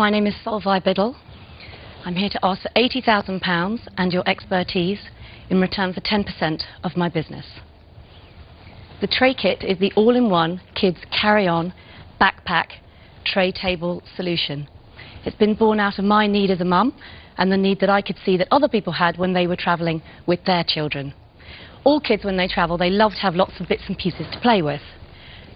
My name is Solvej Biddle. I'm here to ask for £80,000 and your expertise in return for 10% of my business. The tray kit is the all-in-one kids carry-on backpack tray table solution. It's been born out of my need as a mum and the need that I could see that other people had when they were travelling with their children. All kids, when they travel, they love to have lots of bits and pieces to play with.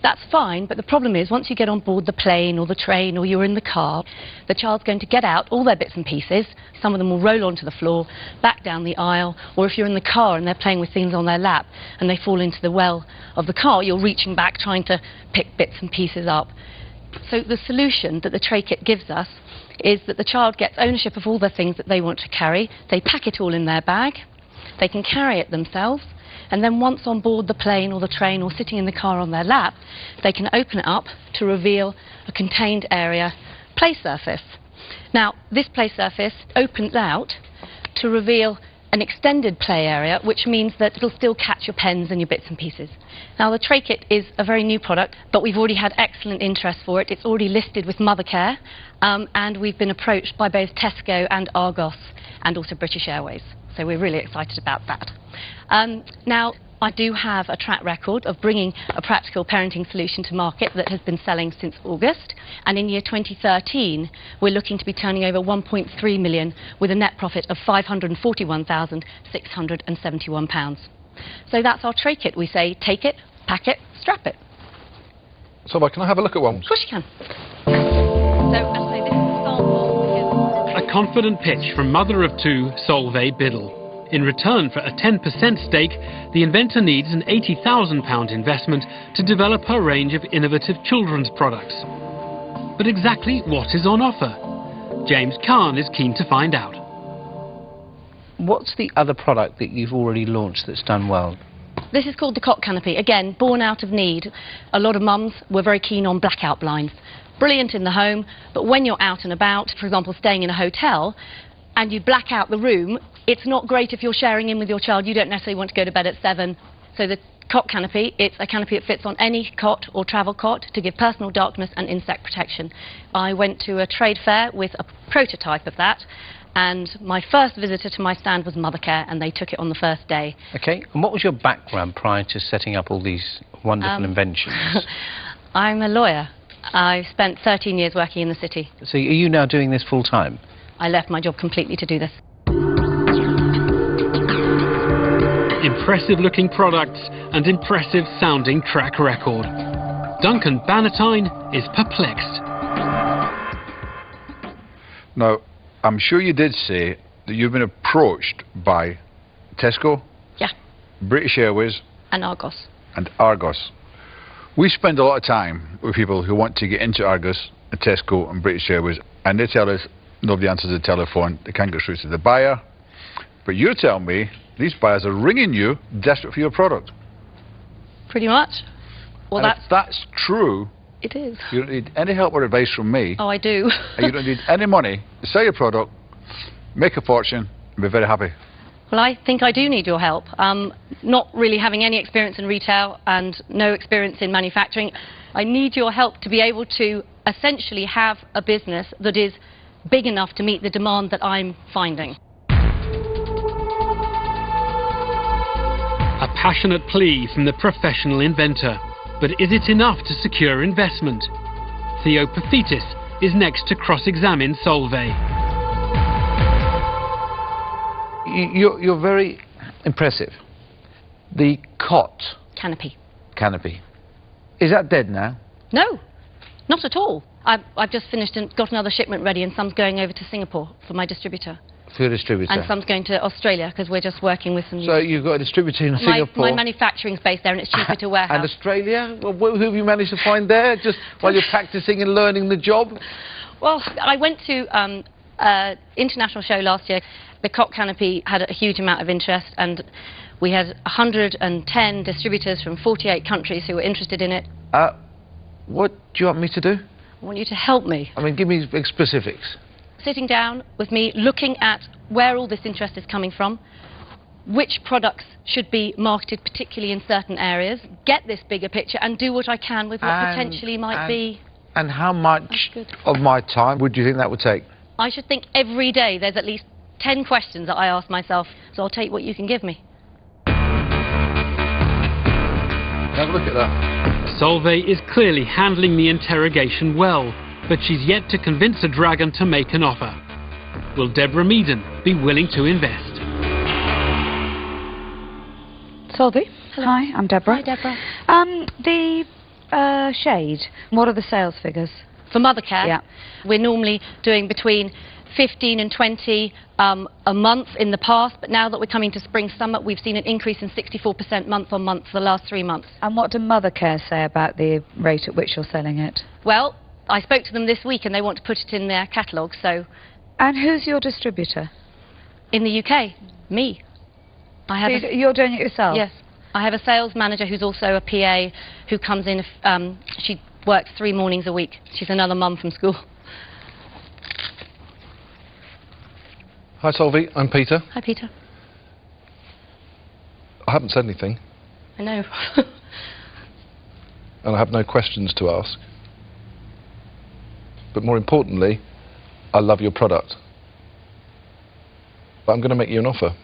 That's fine, but the problem is once you get on board the plane or the train or you're in the car, the child's going to get out all their bits and pieces. Some of them will roll onto the floor, back down the aisle, or if you're in the car and they're playing with things on their lap and they fall into the well of the car, you're reaching back trying to pick bits and pieces up. So the solution that the tray kit gives us is that the child gets ownership of all the things that they want to carry. They pack it all in their bag. They can carry it themselves. And then once on board the plane or the train or sitting in the car on their lap, they can open it up to reveal a contained area play surface. Now, this play surface opens out to reveal an extended play area, which means that it'll still catch your pens and your bits and pieces. Now, the tray kit is a very new product, but we've already had excellent interest for it. It's already listed with Mothercare, and we've been approached by both Tesco and Argos and also British Airways. So we're really excited about that. Now, I do have a track record of bringing a practical parenting solution to market that has been selling since August. And in year 2013, we're looking to be turning over 1.3 million with a net profit of £541,671. So that's our tray kit. We say, take it, pack it, strap it. Solvej, can I have a look at one? Of course you can. So, as I say, this is a sample. A confident pitch from mother of two, Solvej Biddle. In return for a 10% stake, the inventor needs an £80,000 investment to develop her range of innovative children's products. But exactly what is on offer? James Kahn is keen to find out. What's the other product that you've already launched that's done well? This is called the cot canopy. Again, born out of need. A lot of mums were very keen on blackout blinds. Brilliant in the home, but when you're out and about, for example, staying in a hotel, and you black out the room, it's not great if you're sharing in with your child. You don't necessarily want to go to bed at 7. So the cot canopy, it's a canopy that fits on any cot or travel cot to give personal darkness and insect protection. I went to a trade fair with a prototype of that, and my first visitor to my stand was Mothercare, and they took it on the first day. OK, and what was your background prior to setting up all these wonderful inventions? I'm a lawyer. I spent 13 years working in the city. So are you now doing this full-time? I left my job completely to do this. Impressive-looking products and impressive-sounding track record. Duncan Bannatyne is perplexed. Now, I'm sure you did say that you've been approached by Tesco, Yeah, British Airways and Argos. and Argos. We spend a lot of time with people who want to get into Argos, and Tesco and British Airways, and they tell us nobody answers the telephone, they can't get through to the buyer. But you tell me these buyers are ringing you, desperate for your product. Pretty much. Well, and if that's true, it is. you don't need any help or advice from me. Oh, I do. And you don't need any money to sell your product, make a fortune, and be very happy. Well, I think I do need your help. Not really having any experience in retail and no experience in manufacturing. I need your help to be able to essentially have a business that is big enough to meet the demand that I'm finding. A passionate plea from the professional inventor. But is it enough to secure investment? Theo Paphitis is next to cross-examine Solvej. You're very impressive. The cot Canopy. canopy. Is that dead now? No, not at all. I've just finished and got another shipment ready, and some's going over to Singapore for my distributor. For your distributor? And some's going to Australia, because we're just working with some... So you've got a distributor in Singapore? My manufacturing's based there, and it's cheaper to warehouse. And Australia? Well, who have you managed to find there, just while you're practising and learning the job? Well, I went to an international show last year. The cot canopy had a huge amount of interest, and we had 110 distributors from 48 countries who were interested in it. What do you want me to do? I want you to help me. I mean, give me specifics. Sitting down with me, looking at where all this interest is coming from, which products should be marketed particularly in certain areas, get this bigger picture and do what I can with what potentially might be And how much of my time would you think that would take? I should think every day there's at least 10 questions that I ask myself, so I'll take what you can give me. Have a look at that. Solvej is clearly handling the interrogation well, but she's yet to convince a dragon to make an offer. Will Deborah Meaden be willing to invest? Solvej. Hello. Hi, I'm Deborah. Hi, Deborah. The shade, what are the sales figures? For mother care, Yeah. we're normally doing between 15 and 20 a month in the past, but now that we're coming to spring summer, we've seen an increase in 64% month on month for the last 3 months. And what do Mother Care say about the rate at which you're selling it? Well, I spoke to them this week and they want to put it in their catalogue, so And who's your distributor? in the UK, me. I have You're doing it yourself? Yes. I have a sales manager who's also a PA who comes in, she works 3 mornings a week. She's another mum from school. Hi Solvej, I'm Peter. Hi, Peter. I haven't said anything, I know. and I have no questions to ask. But more importantly, I love your product. But I'm going to make you an offer.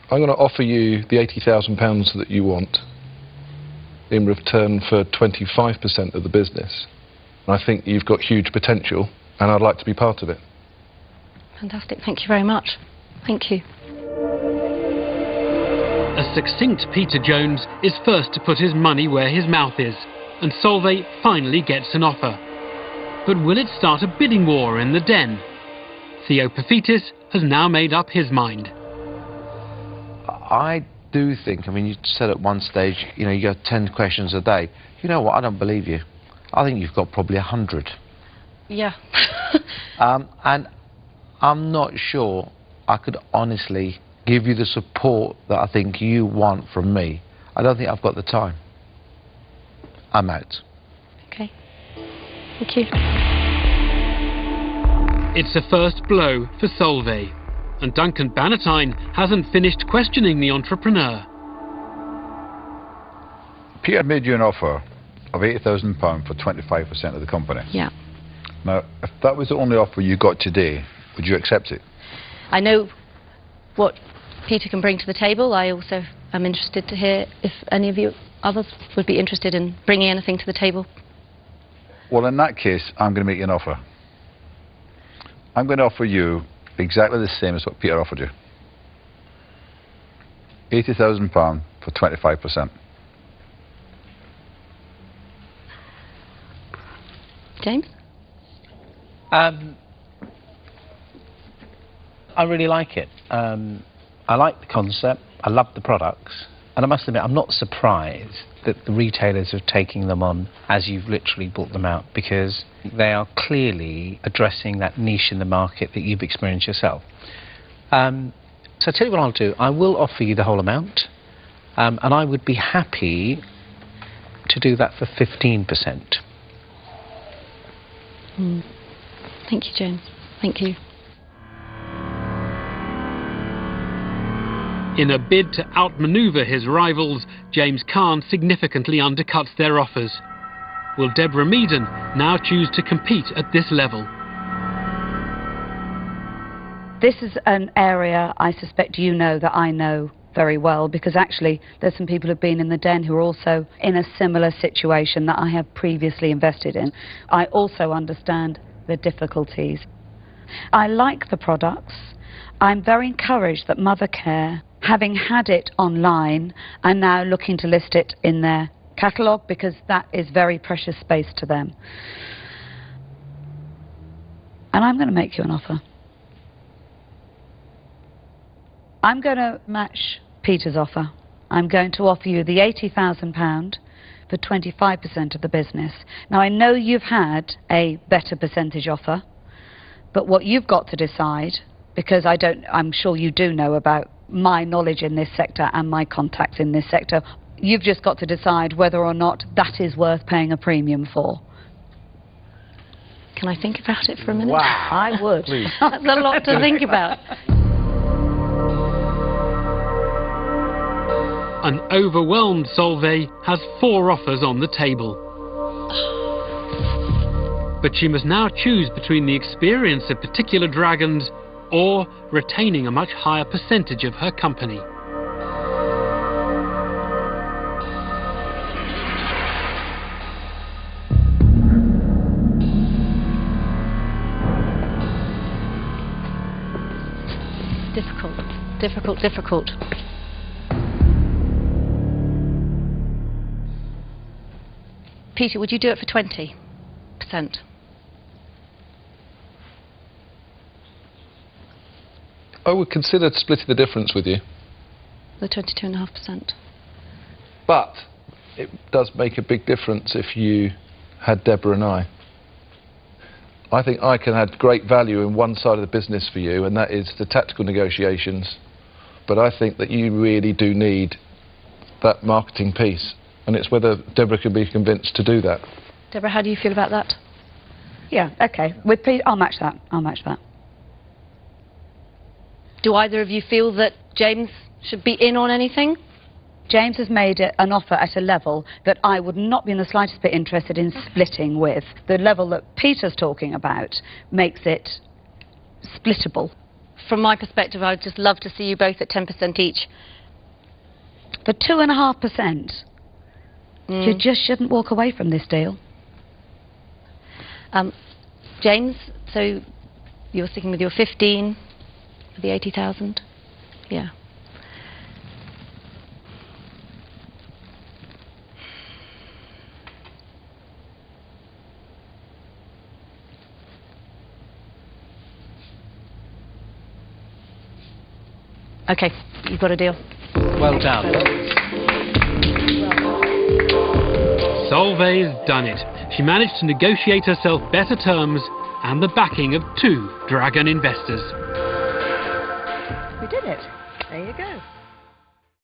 I'm going to offer you the £80,000 that you want in return for 25% of the business. And I think you've got huge potential, and I'd like to be part of it. Fantastic. Thank you very much. Thank you. A succinct Peter Jones is first to put his money where his mouth is, and Solvej finally gets an offer. But will it start a bidding war in the den? Theo Paphitis has now made up his mind. I do think, I mean, you said at one stage, you know, you got 10 questions a day. You know what, I don't believe you. I think you've got probably 100. Yeah. And I'm not sure I could honestly give you the support that I think you want from me. I don't think I've got the time. I'm out. Okay. Thank you. It's a first blow for Solvej, and Duncan Bannatyne hasn't finished questioning the entrepreneur. Peter made you an offer of £80,000 for 25% of the company. Yeah. Now, if that was the only offer you got today, would you accept it? I know what Peter can bring to the table. I also am interested to hear if any of you others would be interested in bringing anything to the table. Well, in that case, I'm going to make you an offer. I'm going to offer you exactly the same as what Peter offered you. £80,000 for 25%. James? I really like it. I like the concept, I love the products, and I must admit I'm not surprised that the retailers are taking them on as you've literally brought them out, because they are clearly addressing that niche in the market that you've experienced yourself. So I'll tell you what I'll do. I will offer you the whole amount, and I would be happy to do that for 15%. Thank you, James. Thank you. In a bid to outmaneuver his rivals, James Caan significantly undercuts their offers. Will Deborah Meaden now choose to compete at this level? This is an area I suspect you know that I know very well, because actually there's some people who've been in the den who are also in a similar situation that I have previously invested in. I also understand the difficulties. I like the products. I'm very encouraged that Mother Care, having had it online, are now looking to list it in their catalogue, because that is very precious space to them. And I'm going to make you an offer. I'm going to match Peter's offer. I'm going to offer you the £80,000 for 25% of the business. Now, I know you've had a better percentage offer, but what you've got to decide, because I'm sure you do know about my knowledge in this sector and my contacts in this sector, you've just got to decide whether or not that is worth paying a premium for. Can I think about it for a minute? Wow. I would. Please. That's a lot to think about. An overwhelmed Solvej has 4 offers on the table. But she must now choose between the experience of particular dragons or retaining a much higher percentage of her company. Difficult, difficult, difficult. Peter, would you do it for 20%? I would consider splitting the difference with you. The 22.5%. But it does make a big difference if you had Deborah and I. I think I can add great value in one side of the business for you, and that is the tactical negotiations. But I think that you really do need that marketing piece, and it's whether Deborah can be convinced to do that. Deborah, how do you feel about that? Yeah, okay. With Pete, I'll match that. I'll match that. Do either of you feel that James should be in on anything? James has made it an offer at a level that I would not be in the slightest bit interested in splitting with. The level that Peter's talking about makes it splittable. From my perspective, I would just love to see you both at 10% each. The 2.5%, you just shouldn't walk away from this deal. James, so you're sticking with your 15 for the 80,000? Yeah. Okay, you've got a deal. Well done. Solvej's done it. She managed to negotiate herself better terms and the backing of 2 dragon investors. We did it. There you go.